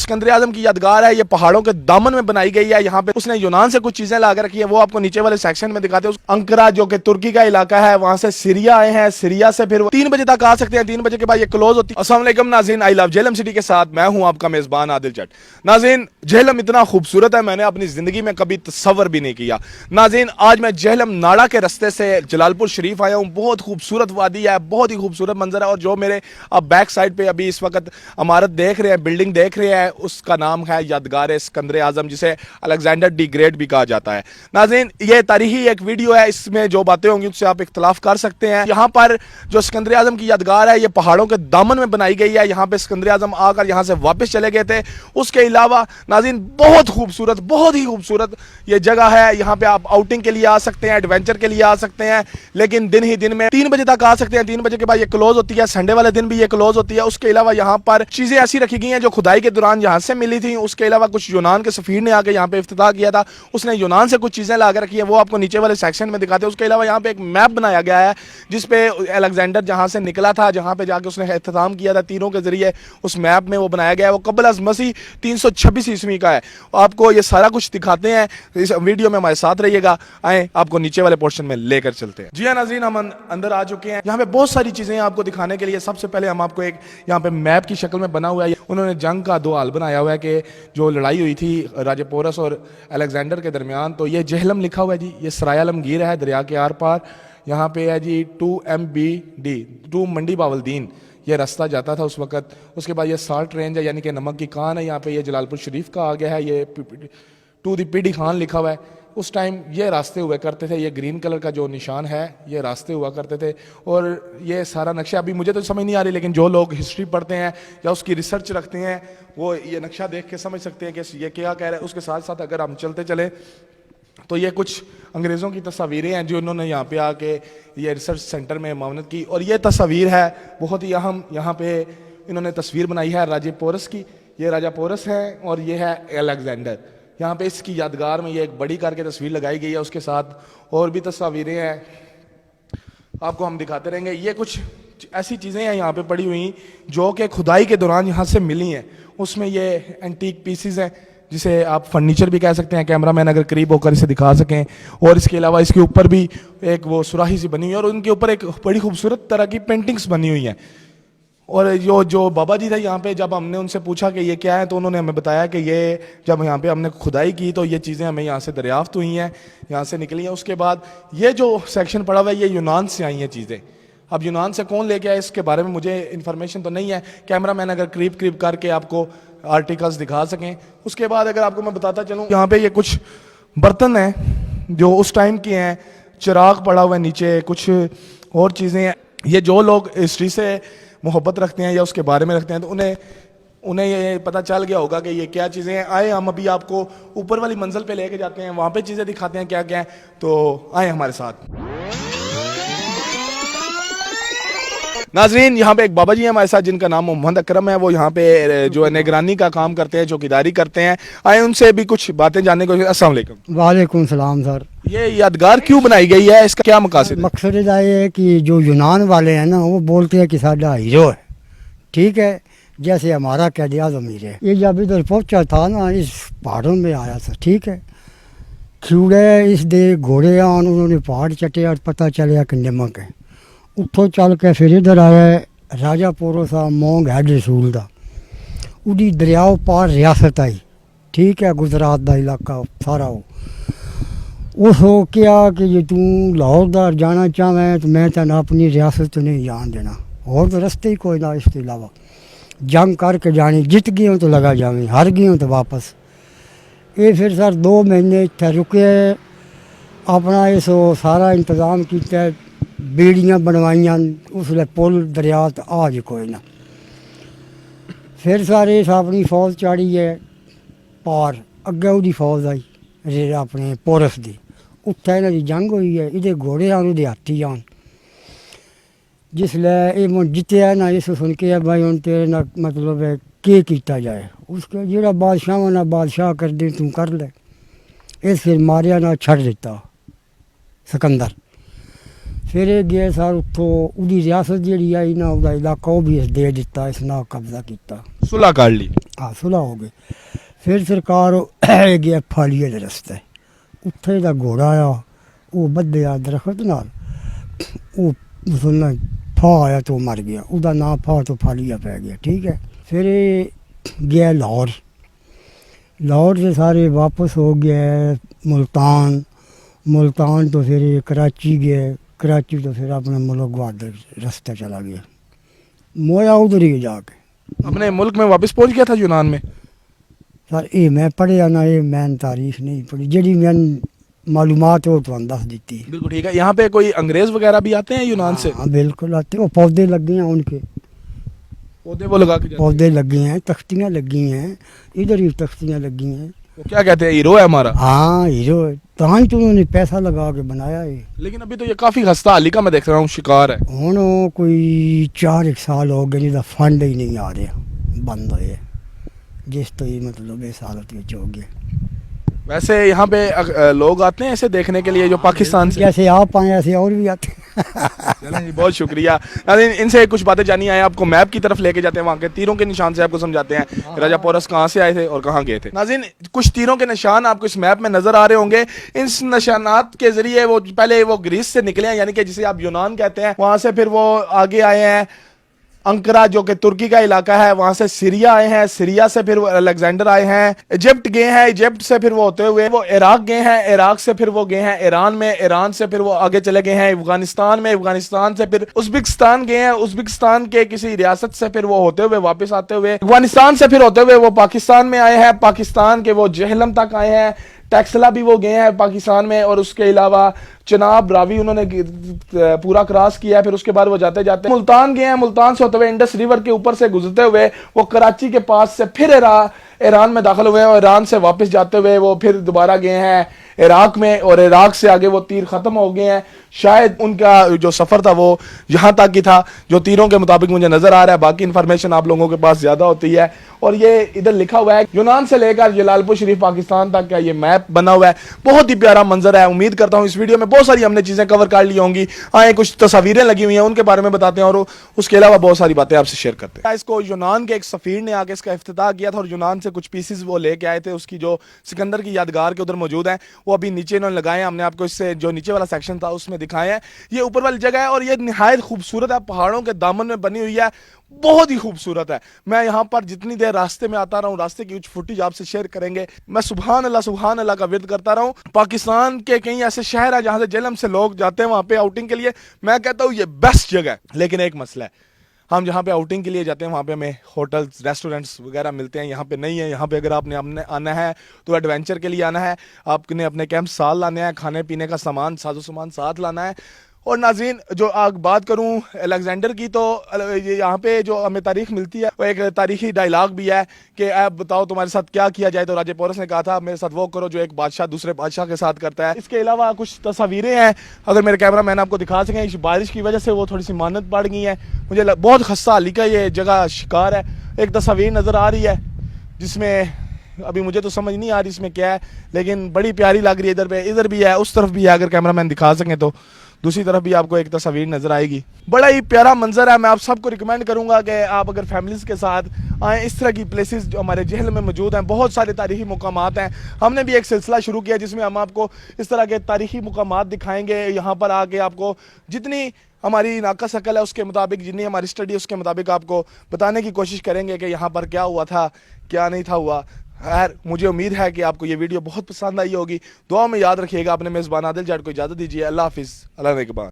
सिकंदर आजम की यादगार है, ये पहाड़ों के दामन में बनाई गई है। यहाँ पे उसने यूनान से कुछ चीजें लाकर रखी है, वो आपको नीचे वाले सेक्शन में दिखाते हैं। अंकरा जो कि तुर्की का इलाका है, वहां से सीरिया आए हैं। सीरिया से फिर 3 बजे तक आ सकते हैं, 3 बजे के बाद ये क्लोज होती है। अस्सलाम वालेकुम नाज़रीन, आई लव झेलम सिटी के साथ मैं हूं आपका मेजबान आदिल जट। नाज़रीन, झेलम इतना खूबसूरत है, मैंने अपनी जिंदगी में कभी तस्वर भी नहीं किया। नाज़रीन, आज मैं झेलम नाड़ा के रास्ते से जलालपुर शरीफ आया हूं। बहुत खूबसूरत वादी है, बहुत ही खूबसूरत मंजर है। और जो मेरे अब बैक साइड पे अभी इस वक्त इमारत देख रहे हैं, बिल्डिंग देख रहे हैं, उसका नाम है यादगार सिकंदर आजम, जिसे अलेक्जेंडर दी ग्रेट भी कहा जाता है। नाज़रीन, ये तारीखी एक वीडियो है, इसमें जो बातें होंगी उससे आप इख्तलाफ कर सकते हैं। यहाँ पर जो सिकंदर आजम की यादगार है, ये पहाड़ों के दामन में बनाई गई है। यहाँ पे सिकंदर आजम आकर यहाँ से वापस चले गए थे। उसके अलावा नाज़रीन, बहुत खूबसूरत, बहुत ही खूबसूरत ये जगह है। यहाँ पे आप आउटिंग के लिए आ सकते हैं, एडवेंचर के लिए आ सकते हैं, लेकिन दिन ही दिन में 3 बजे तक आ सकते हैं। 3 बजे के बाद ये क्लोज होती है, संडे वाले दिन भी ये क्लोज होती है। उसके अलावा यहाँ पर चीजें ऐसी रखी गई हैं जो खुदाई के दौरान यहाँ से मिली थी। उसके अलावा कुछ यूनान के सफीर ने आकर यहाँ पे इफ्तिताह किया था, उसने यूनान से कुछ चीजें लाकर रखी है, वो आपको नीचे वाले सेक्शन में दिखाते हैं। उसके अलावा यहाँ पे एक मैप बनाया गया है जिसपे अलेक्जेंडर जहाँ से निकला था, जहाँ पे जाके उसने इख्तिताम किया था तीरों के जरिए, उस मैप में वो बनाया गया है। वो कबल अज़ मसीह 326 ईस्वी का है। आपको ये सारा कुछ दिखाते हैं, इस वीडियो में हमारे साथ रहिएगा। आए आपको नीचे वाले पोर्शन में लेकर चलते हैं। जी हाँ नाज़रीन, हम अंदर आ चुके हैं। यहाँ पे बहुत सारी चीजें आपको दिखाने के लिए। सबसे पहले हम आपको एक यहाँ पे मैप की शक्ल में बना हुआ है, उन्होंने जंग का 2 हाल बनाया हुआ है कि जो लड़ाई हुई थी राजा पोरस और अलेक्जेंडर के दरमियान। तो ये जेहलम लिखा हुआ है जी, ये सराय आलमगीर है दरिया के आर पार। यहाँ पे है जी 2MBD 2 मंडी बावलदीन, ये रास्ता जाता था उस वक्त। उसके बाद ये साल्ट रेंज है, यानी कि नमक की कान है। यहाँ पे ये जलालपुर शरीफ का आ गया है, ये टू दी पीडी खान लिखा हुआ है। उस टाइम ये रास्ते हुआ करते थे, ये ग्रीन कलर का जो निशान है ये रास्ते हुआ करते थे। और ये सारा नक्शा अभी मुझे तो समझ नहीं आ रही, लेकिन जो लोग हिस्ट्री पढ़ते हैं या उसकी रिसर्च रखते हैं वो ये नक्शा देख के समझ सकते हैं कि ये क्या कह रहा है। उसके साथ साथ अगर हम चलते चले तो ये कुछ अंग्रेज़ों की तस्वीरें हैं जो इन्होंने यहाँ पे आके ये रिसर्च सेंटर में मावनत की। और ये तस्वीर है बहुत ही अहम, यहाँ पे इन्होंने तस्वीर बनाई है राजा पोरस की। ये राजा पोरस है और ये है अलेक्जेंडर। यहाँ पे इसकी यादगार में ये एक बड़ी करके तस्वीर लगाई गई है, उसके साथ और भी तस्वीरें हैं, आपको हम दिखाते रहेंगे। ये कुछ ऐसी चीज़ें हैं यहाँ पे पड़ी हुई जो कि खुदाई के दौरान यहाँ से मिली हैं। उसमें ये एंटीक पीसीज हैं, जिसे आप फर्नीचर भी कह सकते हैं, कैमरामैन अगर करीब होकर इसे दिखा सकें। और इसके अलावा इसके ऊपर भी एक वो सुराही सी बनी हुई है और उनके ऊपर एक बड़ी खूबसूरत तरह की पेंटिंग्स बनी हुई हैं। और जो बाबा जी थे यहाँ पे, जब हमने उनसे पूछा कि ये क्या है, तो उन्होंने हमें बताया कि ये जब यहाँ पे हमने खुदाई की तो ये चीज़ें हमें यहाँ से दरियाफ्त हुई हैं, यहाँ से निकली हैं। उसके बाद ये जो सेक्शन पड़ा हुआ है ये यूनान से आई हैं चीज़ें। अब यूनान से कौन लेके आया इसके बारे में मुझे इन्फॉर्मेशन तो नहीं है, कैमरामैन अगर करीब करीब करके आपको आर्टिकल्स दिखा सकें। उसके बाद अगर आपको मैं बताता चलूँ, यहाँ पे ये कुछ बर्तन हैं जो उस टाइम के हैं, चिराग पड़ा हुआ है नीचे, कुछ और चीज़ें हैं। ये जो लोग हिस्ट्री से मोहब्बत रखते हैं या उसके बारे में रखते हैं तो उन्हें ये पता चल गया होगा कि ये क्या चीज़ें हैं। आए हम अभी आपको ऊपर वाली मंजिल पे लेके जाते हैं, वहाँ पे चीज़ें दिखाते हैं क्या क्या है। तो आए हमारे साथ। नाजरीन, यहाँ पे एक बाबा जी हैं हमारे साथ जिनका नाम मोहम्मद अकरम है। वो यहाँ पे जो है निगरानी का काम करते हैं, चौकीदारी करते हैं। आए उनसे भी कुछ बातें जानने को। अस्सलाम वालेकुम। वालेकुम सलाम सर। ये यादगार क्यों बनाई गई है, इसका क्या मकसद है? मकसद ये है कि जो यूनान वाले हैं ना, वो बोलते हैं कि साडा हीरो है, ठीक है, जैसे हमारा कैद आज़म हीरो है। ये जब इधर पहुंचा था ना, इस पहाड़ों में आया था, ठीक है, खिवड़े इस दे घोड़े आन, उन्होंने पहाड़ चटे और पता चलिया कि नमक है। उत्थों चल के फिर इधर आया राजा पोरोसा मोंग हैड रसूल दा, उड़ी दरियाओ पार रियासत आई, ठीक है, गुजरात का इलाका सारा। उस हो क्या कि ये तू लाहौर दा जाना चाहें तो मैं तेन अपनी रियासत तो नहीं जान देना, और तो रस्ते ही कोई ना इसके अलावा। जंग करके जानी, जित गई हूँ तो लगा जावे, हार गई हूँ तो वापस। ये फिर सर 2 महीने इतने रुके, अपना इस सारा इंतज़ाम किया, बेड़ियाँ बनवाइयाँ, उसले पुल दरिया तो आज कोई ना। फिर सारे अपनी फौज चाड़ी है पार, अग्गे उदी फौज आई अपने पोरस की, उत्थे इन्हों की जंग हुई है। इहदे घोड़े आन, उहदे हाथी आन। जिसलै ये जितया ना, इस सुन के भाई हूँ तेरे ना मतलब के किया जाए, उसके जोड़ा बादशाह ना बादशाह कर दे तू कर ले। इस फिर मारिया ना छड़ दिता सिकंदर। फिर ये गए सर उत्थों, उदी रियासत जी आई ना, उसका इलाका वो भी दे दिता, इस ना कब्जा किया, सुलह कर ली। हाँ सुलह हो गई। फिर सरकार गया फालिए के रस्ते, उत्थे दा घोड़ा आया, वो बद्धया दरखत नाल, वो सुनना फा आया तो मर गया, उसका नाम फा तो फालिया पै गया। ठीक है, फिर ये गया लाहौर, लाहौर से सारे वापस हो गए मुल्तान, मुल्तान तो फिर ये कराची गए, कराची तो फिर अपने मुल्क ग्वादर रास्ते चला गया, मोया उधर ही जाके। अपने मुल्क में वापस पहुंच गया था यूनान में। सर ये मैं पढ़िया ना, ये मैंने तारीख नहीं पढ़ी, जी मैंने मालूमात हो तो दस दी। बिल्कुल ठीक है। यहाँ पे कोई अंग्रेज वगैरह भी आते हैं यूनान से? हाँ बिल्कुल आते, वो पौधे लगे हैं उनके, पौधे वो लगा के जाते हैं। पौधे लगे हैं, तख्तियाँ लगी हैं, इधर ही तख्तियाँ लगी हैं। वो क्या कहते हैं, हीरो है हमारा। हाँ हीरो है, तां तो उन्होंने पैसा लगा के बनाया है। लेकिन अभी तो ये काफी खस्ता हाली का मैं देख रहा हूँ शिकार है। हूँ कोई 4 साल हो गए, जिसका फंड ही नहीं आ रहा, बंद होए, जिस तो ये मतलब इस हालत में हो गया। वैसे यहाँ पे लोग आते हैं ऐसे देखने के लिए जो पाकिस्तान से? जैसे आप आए ऐसे और भी आते हैं। चलें जी, बहुत शुक्रिया। नाज़रीन, इनसे कुछ बातें जानी आए, आपको मैप की तरफ लेके जाते हैं, वहाँ के तीरों के निशान से आपको समझाते हैं राजा पोरस कहाँ से आए थे और कहाँ गए थे। नाज़रीन, कुछ तीरों के निशान आपको इस मैप में नजर आ रहे होंगे। इस निशानात के जरिए वो पहले वो ग्रीस से निकले हैं, यानी कि जिसे आप यूनान कहते हैं, वहाँ से फिर वो आगे आए हैं अंकरा जो कि तुर्की का इलाका है, वहां से सीरिया आए हैं, सीरिया से फिर वो अलेक्जेंडर आए हैं, इजिप्ट गए हैं, इजिप्ट से फिर वो होते हुए वो इराक गए हैं, इराक से फिर वो गए हैं ईरान में, ईरान से फिर वो आगे चले गए हैं अफगानिस्तान में, अफगानिस्तान से फिर उज्बेकिस्तान गए हैं, उज्बेकिस्तान के किसी रियासत से फिर वो होते हुए वापस आते हुए अफगानिस्तान से फिर होते हुए वो पाकिस्तान में आए हैं, पाकिस्तान के वो जहलम तक आए हैं, टैक्सला भी वो गए हैं पाकिस्तान में, और उसके अलावा चनाब रावी उन्होंने पूरा क्रॉस किया है। फिर उसके बाद वो जाते जाते मुल्तान गए हैं, मुल्तान से होते हुए इंडस रिवर के ऊपर से गुजरते हुए वो कराची के पास से फिर ईरान में दाखिल हुए हैं, और ईरान से वापस जाते हुए वो फिर दोबारा गए हैं इराक में, और इराक से आगे वो तीर खत्म हो गए हैं। शायद उनका जो सफर था वो यहाँ तक ही था, जो तीरों के मुताबिक मुझे नजर आ रहा है। बाकी इंफॉर्मेशन आप लोगों के पास ज्यादा होती है। और ये इधर लिखा हुआ है यूनान से लेकर जलालपुर शरीफ पाकिस्तान तक का ये मैप बना हुआ है। बहुत ही प्यारा मंजर है। उम्मीद करता हूँ इस वीडियो में बहुत सारी हमने चीजें कवर कर ली होंगी। आए कुछ तस्वीरें लगी हुई हैं, उनके बारे में बताते हैं, और उसके अलावा बहुत सारी बातें आपसे शेयर करते हैं। इसको यूनान के एक सफीर ने आके इसका इफ्तिताह किया था, और यूनान से कुछ पीसेस वो लेके आए थे, उसकी जो सिकंदर की यादगार के उधर मौजूद है, वो अभी नीचे इन्होंने लगाए हैं। हमने आपको इससे जो नीचे वाला सेक्शन था उसमें दिखाए हैं। ये ऊपर वाली जगह है, और ये निहायत खूबसूरत है, पहाड़ों के दामन में बनी हुई है, बहुत ही खूबसूरत है। मैं यहाँ पर जितनी देर रास्ते में आता रहा हूँ, रास्ते की कुछ फुटेज आपसे शेयर करेंगे। मैं सुभान अल्लाह का विर्द करता रहा हूँ। पाकिस्तान के कई ऐसे शहर है जहाँ से जेलम से लोग जाते हैं वहाँ पे आउटिंग के लिए। मैं कहता हूँ ये बेस्ट जगह है, लेकिन एक मसला है, हम जहाँ पे आउटिंग के लिए जाते हैं वहाँ पे हमें होटल्स रेस्टोरेंट्स वगैरह मिलते हैं, यहाँ पे नहीं है। यहाँ पे अगर आपने आना है तो एडवेंचर के लिए आना है, आपने अपने कैंप साथ लाने हैं, खाने पीने का सामान साजो सामान साथ लाना है। और नाज़रीन, जो बात करूं अलेक्जेंडर की, तो यहाँ पे जो हमें तारीख मिलती है वो एक तारीखी डायलॉग भी है कि आप बताओ तुम्हारे साथ क्या किया जाए, तो राजा पोरस ने कहा था मेरे साथ वो करो जो एक बादशाह दूसरे बादशाह के साथ करता है। इसके अलावा कुछ तस्वीरें हैं, अगर मेरे कैमरा मैन आपको दिखा सकें। इस बारिश की वजह से वो थोड़ी सी मानत पड़ गई है। मुझे बहुत खस्ता हाली का ये जगह शिकार है। एक तस्वीर नज़र आ रही है जिसमें अभी मुझे तो समझ नहीं आ रही इसमें क्या है, लेकिन बड़ी प्यारी लग रही है। इधर पे इधर भी है, उस तरफ भी है, अगर कैमरा मैन दिखा सकें तो दूसरी तरफ भी आपको एक तस्वीर नजर आएगी। बड़ा ही प्यारा मंजर है। मैं आप सबको रिकमेंड करूंगा कि आप अगर फैमिलीज के साथ आए, इस तरह की प्लेसेस जो हमारे जहल में मौजूद हैं, बहुत सारे तारीखी मुकामात हैं। हमने भी एक सिलसिला शुरू किया जिसमें हम आपको इस तरह के तारीखी मुकामात दिखाएंगे। यहाँ पर आके आपको जितनी हमारी नाका शकल है उसके मुताबिक, जितनी हमारी स्टडी उसके मुताबिक आपको बताने की कोशिश करेंगे कि यहाँ पर क्या हुआ था, क्या नहीं था हुआ। खैर, मुझे उम्मीद है कि आपको ये वीडियो बहुत पसंद आई होगी। दुआ में याद रखिएगा। अपने मेज़बान आदिल जाट को इजाज़त दीजिए। अल्लाह हाफिज़, अल्लाह निगहबान।